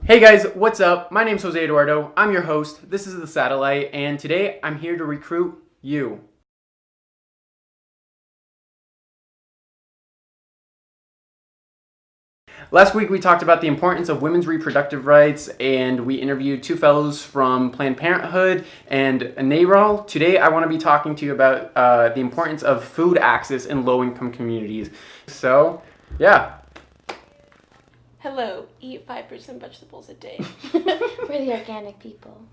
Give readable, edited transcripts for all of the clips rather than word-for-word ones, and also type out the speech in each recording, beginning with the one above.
Hey guys, what's up? My name's Jose Eduardo. I'm your host. This is The Satellite, and today I'm here to recruit you. Last week we talked about the importance of women's reproductive rights, and we interviewed two fellows from Planned Parenthood and NARAL. Today I want to be talking to you about the importance of food access in low-income communities. So, yeah. Hello, eat 5% vegetables a day. We're the organic people.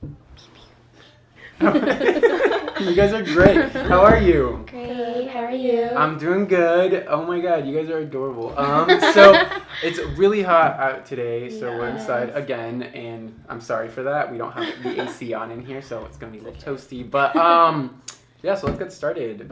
You guys are great. How are you? Great. How are you? I'm doing good. Oh my god, you guys are adorable. So it's really hot out today, so we're inside again, and I'm sorry for that. We don't have the AC on in here, so it's gonna be a little toasty. But yeah, so let's get started.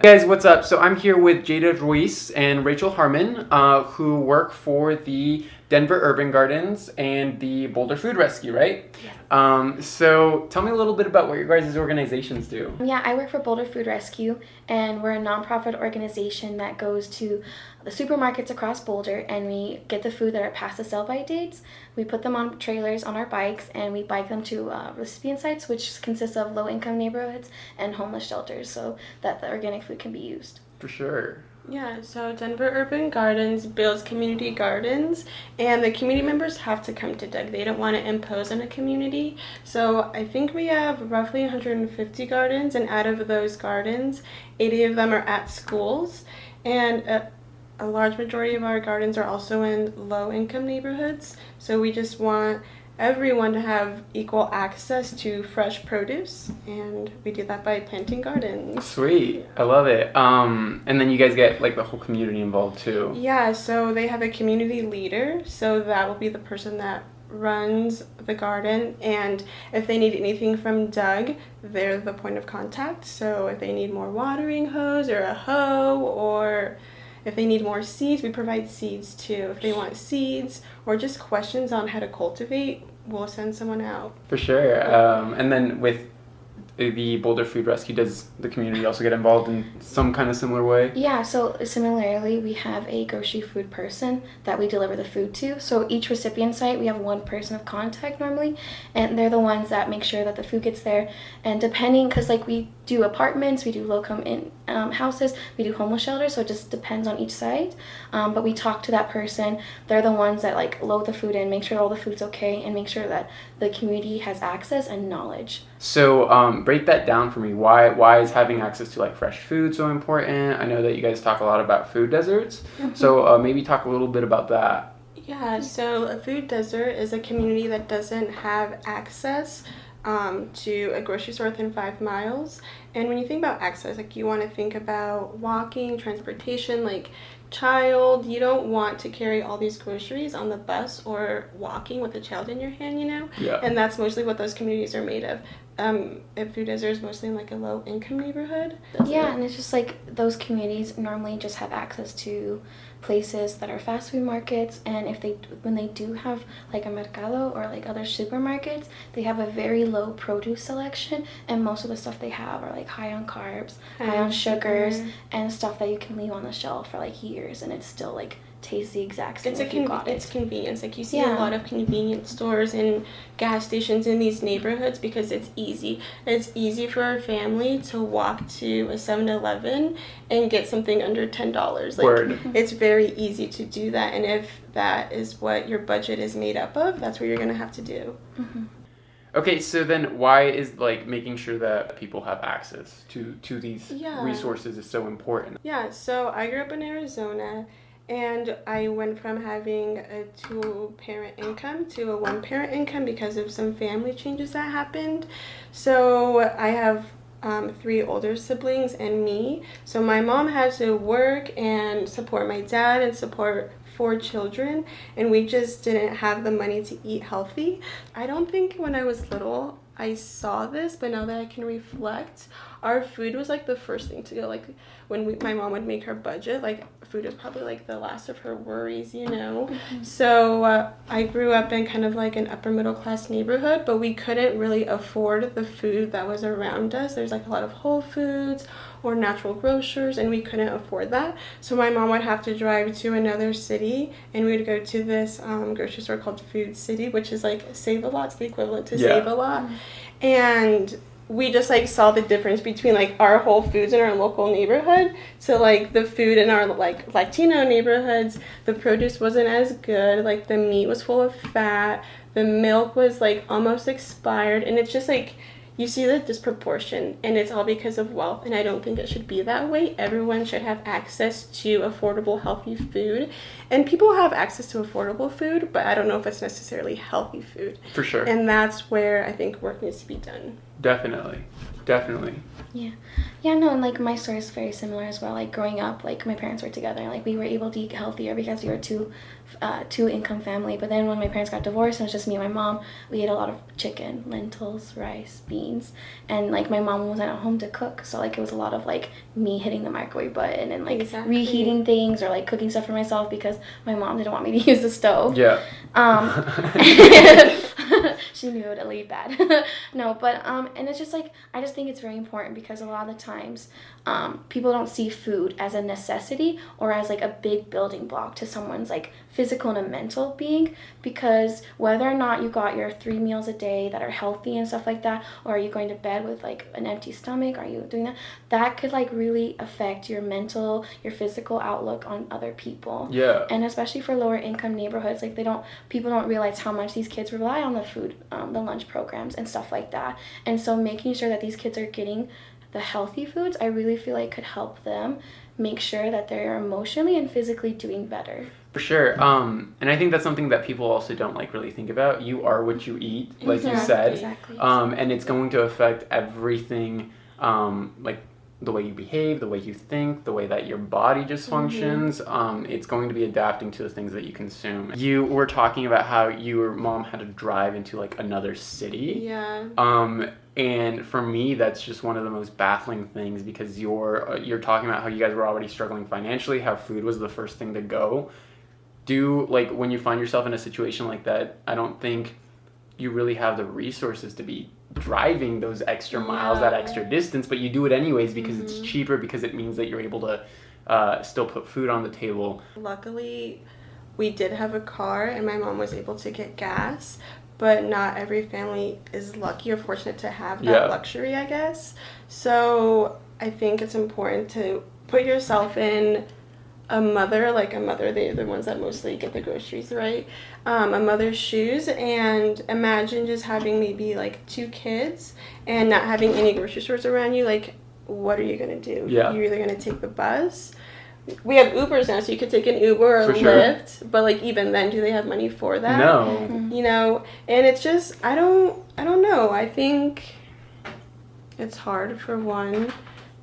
Guys, what's up? So I'm here with Jada Ruis and Rachel Harmon, who work for the Denver Urban Gardens and the Boulder Food Rescue, right? Yeah. So tell me a little bit about what your guys' organizations do. Yeah, I work for Boulder Food Rescue, and we're a nonprofit organization that goes to the supermarkets across Boulder, and we get the food that are past the sell-by dates. We put them on trailers on our bikes, and we bike them to recipient sites, which consists of low-income neighborhoods and homeless shelters, so that the organic food can be used. For sure. Yeah, so Denver Urban Gardens builds community gardens, and the community members have to come to DUG. They don't want to impose on a community. So I think we have roughly 150 gardens, and out of those gardens, 80 of them are at schools, and a large majority of our gardens are also in low-income neighborhoods. So we just want everyone to have equal access to fresh produce, and we do that by planting gardens. Sweet. I love it. And then you guys get like the whole community involved too. Yeah, so they have a community leader, so that will be the person that runs the garden, and if they need anything from DUG, they're the point of contact. So if they need more watering hose or a hoe, or if they need more seeds, we provide seeds too. If they want seeds or just questions on how to cultivate, we'll send someone out. For sure. And then with the Boulder Food Rescue, does the community also get involved in some kind of similar way? Yeah, so similarly, we have a grocery food person that we deliver the food to. So each recipient site, we have one person of contact normally, and they're the ones that make sure that the food gets there. And depending, because like we do apartments, we do low-income houses, we do homeless shelters, so it just depends on each site. But we talk to that person. They're the ones that like load the food in, make sure all the food's okay, and make sure that the community has access and knowledge. So break that down for me. Why is having access to like fresh food so important? I know that you guys talk a lot about food deserts. So maybe talk a little bit about that. Yeah, so a food desert is a community that doesn't have access to a grocery store within 5 miles. And when you think about access, like you want to think about walking, transportation, like child. You don't want to carry all these groceries on the bus or walking with a child in your hand, you know? Yeah. And that's mostly what those communities are made of. A food desert is mostly in like a low-income neighborhood. Yeah, and it's just like those communities normally just have access to places that are fast food markets, and when they do have like a mercado or like other supermarkets, they have a very low produce selection, and most of the stuff they have are like high on carbs, high on sugars, and stuff that you can leave on the shelf for like years, and it's still like tastes the exact same if you got it. It's convenience. Like you see a lot of convenience stores and gas stations in these neighborhoods because it's easy. It's easy for our family to walk to a 7-Eleven and get something under $10. Like Word. It's very easy to do that, and if that is what your budget is made up of, that's what you're gonna have to do. Okay, so then why is like making sure that people have access to these resources is so important? Yeah, so I grew up in Arizona, and I went from having a 2-parent income to a 1-parent income because of some family changes that happened. So I have 3 older siblings and me. So my mom had to work and support my dad and support 4 children, and we just didn't have the money to eat healthy. I don't think when I was little I saw this, but now that I can reflect, our food was like the first thing to go. Like when my mom would make her budget, like food was probably like the last of her worries, you know. So I grew up in kind of like an upper middle class neighborhood, but we couldn't really afford the food that was around us. There's like a lot of Whole Foods or natural grocers, and we couldn't afford that. So my mom would have to drive to another city, and we would go to this grocery store called Food City, which is like Save-A-Lot. It's the equivalent to Save-A-Lot. And we just like saw the difference between like our Whole Foods in our local neighborhood to like the food in our like Latino neighborhoods. The produce wasn't as good, like the meat was full of fat, the milk was like almost expired, and it's just like you see the disproportion, and it's all because of wealth, and I don't think it should be that way. Everyone should have access to affordable, healthy food, and people have access to affordable food, but I don't know if it's necessarily healthy food. For sure. And that's where I think work needs to be done. Definitely. Yeah, no, and like my story is very similar as well. Like growing up, like my parents were together, and like we were able to eat healthier because we were two income family. But then when my parents got divorced and it was just me and my mom, we ate a lot of chicken, lentils, rice, beans, and like my mom wasn't at home to cook, so like it was a lot of like me hitting the microwave button and like reheating things or like cooking stuff for myself because my mom didn't want me to use the stove. Yeah. She knew it would leave bad. No, but and it's just like I just think it's very important because a lot of the times people don't see food as a necessity or as like a big building block to someone's like physical and mental being, because whether or not you got your 3 meals a day that are healthy and stuff like that, or are you going to bed with like an empty stomach, are you doing that could like really affect your mental, your physical outlook on other people. Yeah. And especially for lower income neighborhoods, like people don't realize how much these kids rely on the food, the lunch programs and stuff like that. And so making sure that these kids are getting the healthy foods, I really feel like could help them make sure that they're emotionally and physically doing better. For sure. And I think that's something that people also don't like really think about. You are what you eat, like you said. Exactly. And it's going to affect everything, like the way you behave, the way you think, the way that your body just functions. It's going to be adapting to the things that you consume. You were talking about how your mom had to drive into like another city. Yeah. And for me, that's just one of the most baffling things, because you're talking about how you guys were already struggling financially, how food was the first thing to go. Like when you find yourself in a situation like that, I don't think you really have the resources to be driving those extra miles, that extra distance, but you do it anyways because it's cheaper, because it means that you're able to still put food on the table. Luckily, we did have a car and my mom was able to get gas, but not every family is lucky or fortunate to have that luxury, I guess. So I think it's important to put yourself in a mother, they're the ones that mostly get the groceries, right? A mother's shoes, and imagine just having maybe like 2 kids and not having any grocery stores around you. Like, what are you gonna do? Yeah. You're either gonna take the bus. We have Ubers now, so you could take an Uber or Lyft, but like even then, do they have money for that? No. You know, and it's just I don't know. I think it's hard for one.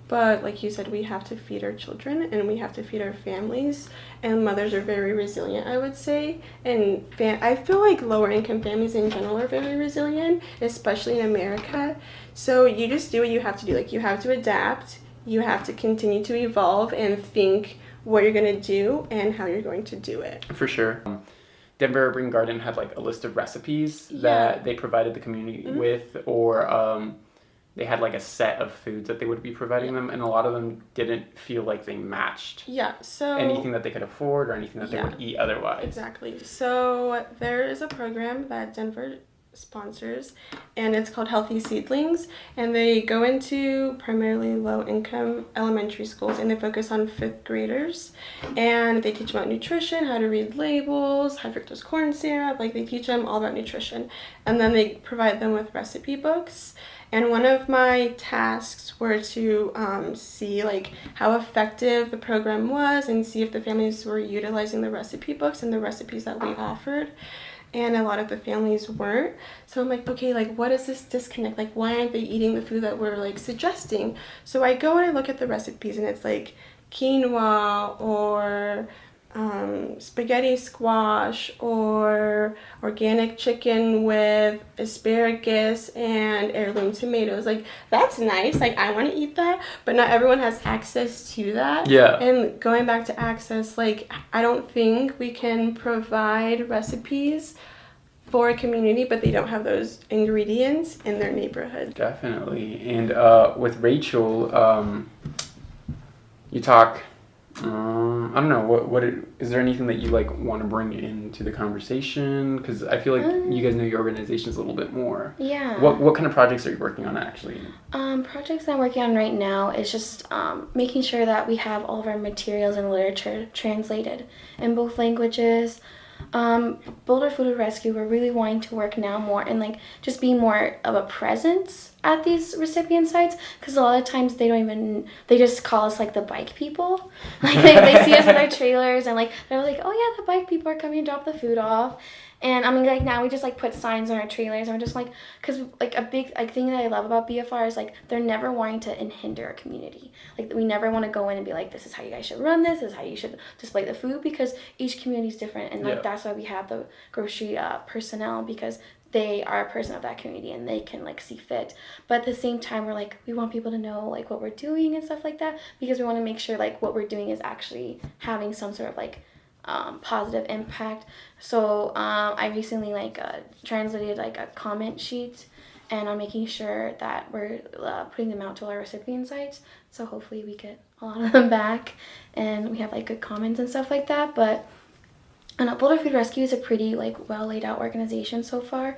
But like you said, we have to feed our children and we have to feed our families. And mothers are very resilient, I would say. And I feel like lower income families in general are very resilient, especially in America. So you just do what you have to do. Like you have to adapt. You have to continue to evolve and think what you're going to do and how you're going to do it. For sure. Denver Urban Garden had like a list of recipes that they provided the community with, or they had like a set of foods that they would be providing them, and a lot of them didn't feel like they matched anything that they could afford or anything that they would eat otherwise. Exactly. So there is a program that Denver sponsors, and it's called Healthy Seedlings, and they go into primarily low-income elementary schools, and they focus on 5th graders, and they teach about nutrition, how to read labels, high fructose corn syrup, like they teach them all about nutrition, and then they provide them with recipe books. And one of my tasks were to see like how effective the program was and see if the families were utilizing the recipe books and the recipes that we offered. And a lot of the families weren't. So I'm like, okay, like what is this disconnect? Like why aren't they eating the food that we're like suggesting? So I go and I look at the recipes, and it's like quinoa or spaghetti squash or organic chicken with asparagus and heirloom tomatoes. Like that's nice, like I want to eat that, but not everyone has access to that. And going back to access, like I don't think we can provide recipes for a community but they don't have those ingredients in their neighborhood. Definitely. And with Rachel, you talk. I don't know. Is there anything that you like want to bring into the conversation? Because I feel like you guys know your organizations a little bit more. Yeah. What kind of projects are you working on actually? Projects that I'm working on right now is just making sure that we have all of our materials and literature translated in both languages. Boulder Food Rescue, we're really wanting to work now more and like just be more of a presence at these recipient sites, because a lot of times they just call us like the bike people. Like they see us with our trailers and like they're like, oh yeah, the bike people are coming to drop the food off. And I mean, like, now we just, like, put signs on our trailers, and we're just, like, because, like, a big, like, thing that I love about BFR is, like, they're never wanting to hinder our community. Like, we never want to go in and be like, this is how you guys should run this is how you should display the food, because each community is different, and, like, that's why we have the grocery personnel, because they are a person of that community, and they can, like, see fit. But at the same time, we're, like, we want people to know, like, what we're doing and stuff like that, because we want to make sure, like, what we're doing is actually having some sort of, like, positive impact. So I recently translated like a comment sheet, and I'm making sure that we're putting them out to our recipient sites, so hopefully we get a lot of them back and we have like good comments and stuff like that. But Boulder Food Rescue is a pretty like well laid out organization so far.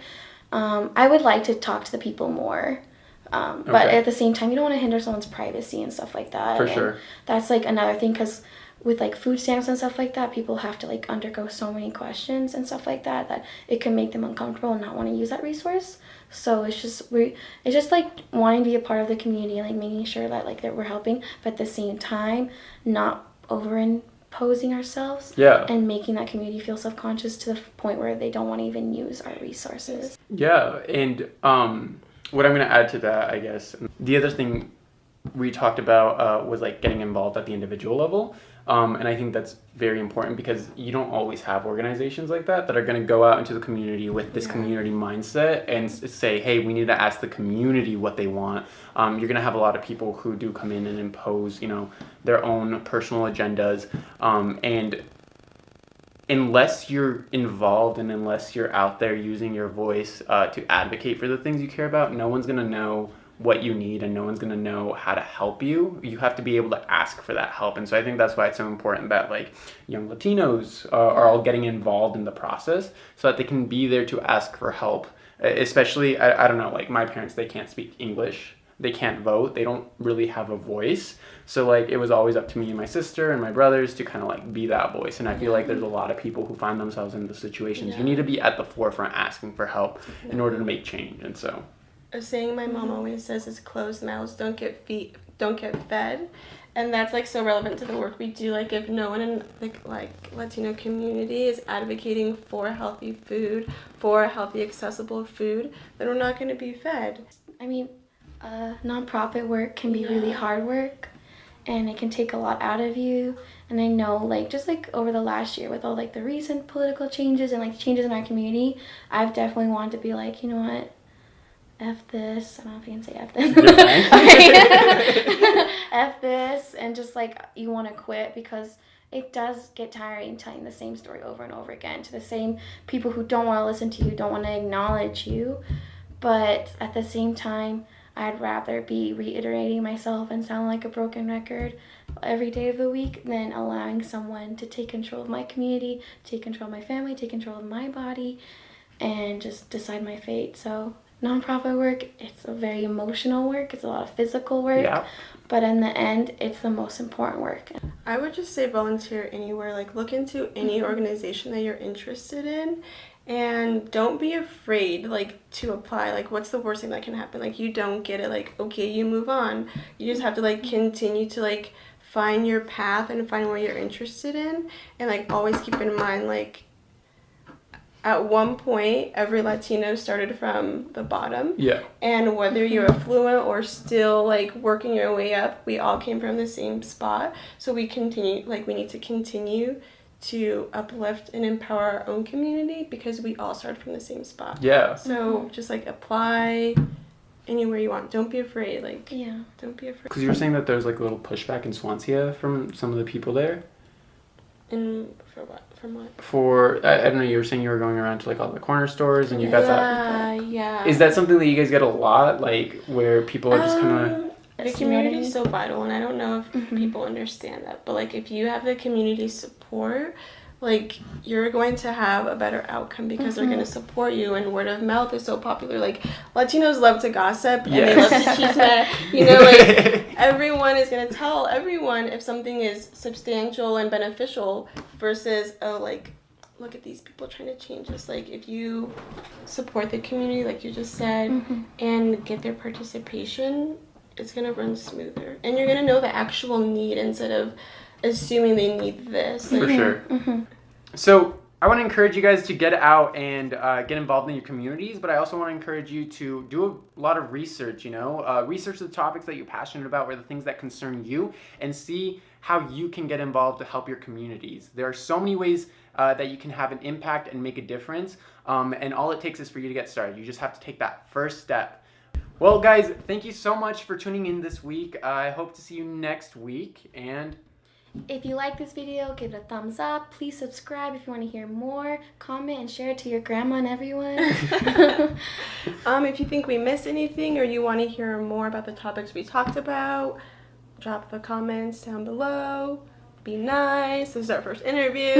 I would like to talk to the people more, but at the same time you don't want to hinder someone's privacy and stuff like that. For sure. That's like another thing, because with like food stamps and stuff like that, people have to like undergo so many questions and stuff like that it can make them uncomfortable and not want to use that resource. So it's just like wanting to be a part of the community and like making sure that like that we're helping, but at the same time not overimposing ourselves and making that community feel self-conscious to the point where they don't want to even use our resources. Yeah, and what I'm going to add to that, I guess, the other thing we talked about was like getting involved at the individual level. And I think that's very important, because you don't always have organizations like that are going to go out into the community with this community mindset and say, hey, we need to ask the community what they want. You're going to have a lot of people who do come in and impose, their own personal agendas. And unless you're involved and unless you're out there using your voice to advocate for the things you care about, no one's going to know what you need, and no one's going to know how to help you. You have to be able to ask for that help. And so I think that's why it's so important that like young Latinos are all getting involved in the process, so that they can be there to ask for help. Especially, I don't know, like my parents, they can't speak English, they can't vote, they don't really have a voice. So like it was always up to me and my sister and my brothers to kind of like be that voice. And I feel like there's a lot of people who find themselves in the situations. You need to be at the forefront asking for help in order to make change. And so a saying my mom always says is closed mouths don't get fed, and that's like so relevant to the work we do. Like if no one in the like Latino community is advocating for healthy food, for healthy accessible food, then we're not going to be fed. I mean, nonprofit work can be really hard work, and it can take a lot out of you. And I know, like, just like over the last year with all like the recent political changes and like changes in our community, I've definitely wanted to be like, you know what, F this, I don't know if you can say F this. F this, and just like you want to quit, because it does get tiring telling the same story over and over again to the same people who don't want to listen to you, don't want to acknowledge you. But at the same time, I'd rather be reiterating myself and sound like a broken record every day of the week than allowing someone to take control of my community, take control of my family, take control of my body, and just decide my fate. So nonprofit work, it's a very emotional work, it's a lot of physical work, but in the end, it's the most important work. I would just say volunteer anywhere, like look into any organization that you're interested in, and don't be afraid like to apply. Like what's the worst thing that can happen? Like you don't get it, like okay, you move on. You just have to like continue to like find your path and find what you're interested in, and like always keep in mind like at one point, every Latino started from the bottom. Yeah. And whether you're affluent or still like working your way up, we all came from the same spot. So we need to continue to uplift and empower our own community, because we all started from the same spot. Yeah. So just like apply anywhere you want. Don't be afraid. Don't be afraid. Because you were saying that there's like a little pushback in Swansea from some of the people there. For what? From what? I don't know, you were saying you were going around to like all the corner stores and you got that. Yeah. Is that something that you guys get a lot, like where people are just kind of... The community is so vital, and I don't know if people understand that, but like if you have the community support, like you're going to have a better outcome because they're going to support you, and word of mouth is so popular. Like Latinos love to gossip and they love to chisme, you know, like everyone is going to tell everyone if something is substantial and beneficial versus, oh, like, look at these people trying to change this. Like if you support the community, like you just said, and get their participation, it's going to run smoother. And you're going to know the actual need instead of assuming they need this. For sure. So I want to encourage you guys to get out and get involved in your communities, but I also want to encourage you to do a lot of research, you know, research the topics that you're passionate about or the things that concern you, and see how you can get involved to help your communities. There are so many ways that you can have an impact and make a difference, and all it takes is for you to get started. You just have to take that first step. Well, guys, thank you so much for tuning in this week. I hope to see you next week, and if you like this video, give it a thumbs up. Please subscribe if you want to hear more. Comment and share it to your grandma and everyone. If you think we missed anything or you want to hear more about the topics we talked about, drop the comments down below. Be nice. This is our first interview.